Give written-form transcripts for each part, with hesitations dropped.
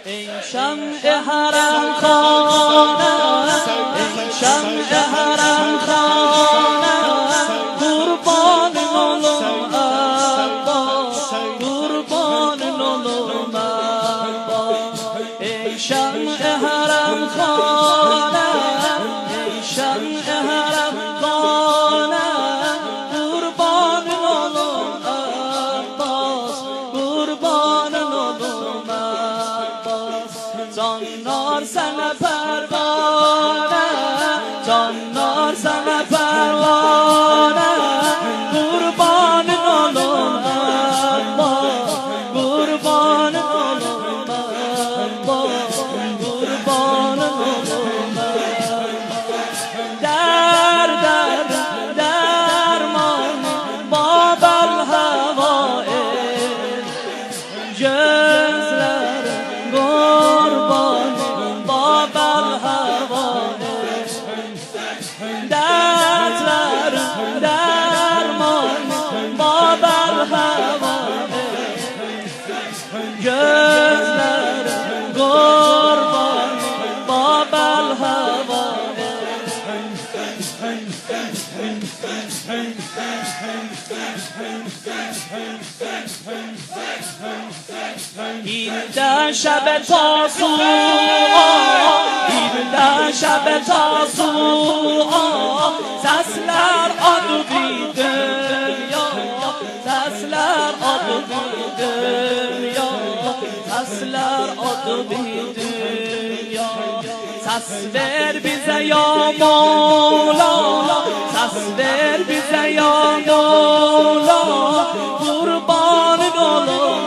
ای شمع حرم خانه، ای شمع حرم خانه، قربان لولو عباس، قربان لولو عباس. ای شمع حرم خانه، ای شمع حرم خانه، قربان لولو عباس، قربان لولو عباس. جانار سن پروانه، جانار سن پروانه، قربان لولو عباس، قربان لولو عباس، قربان لولو عباس. درمان باب الهوائج، جزلر قربان باب الهوائج. درمان باب الهوائج، جزلر قربان باب الهوائج. این شب تاسوعا، این شب تاسوعا، sesler adı dünya, sesler adı dünya, sesler adı dünya. Ses ver bize ya Mevla, ses ver bize ya Mevla, kurbanın olum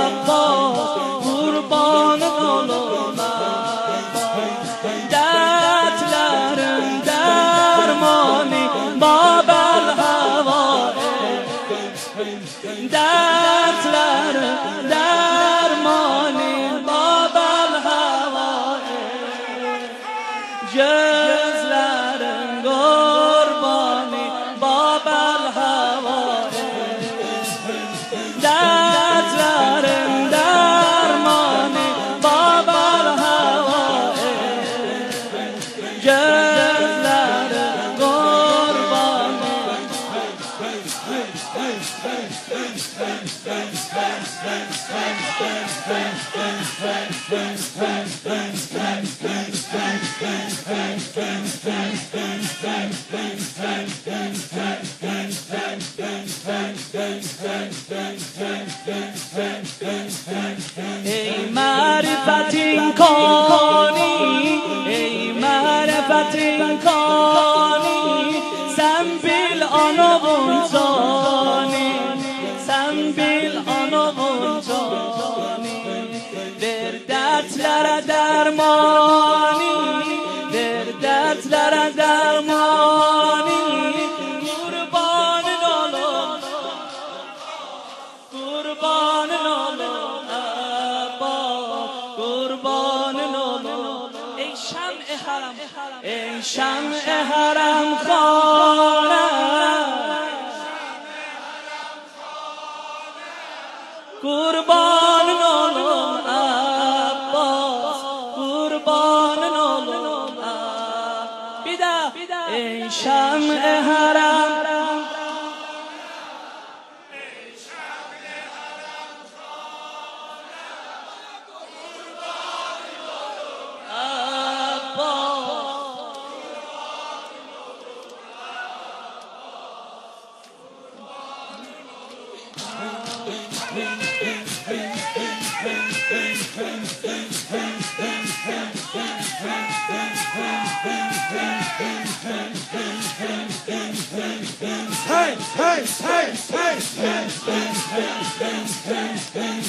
Abbas, kurbanın olum Abbas. Dertlerin dermanı Babel havaic, dertlerin dermanı Babel havaic, gözlerin kurbanı Babel havaic. Dertlerin dermanı Babel havaic, gözlerin kurbanı. ای معرفتین کانی، ای معرفتین کانی، sen bil anavun cani، sen bil anavun cani. Ver dertlere dermani, ver dertlere dermani, kurbanın olum, kurbanın olum Abbas, kurbanın olum. ای شمع حرم، ای شمع حرم خانه، kurbanın olum Abbas، kurbanın olum Abbas. Bir daha, ey şem'i haram، Hey, hey, hey, hey, hey.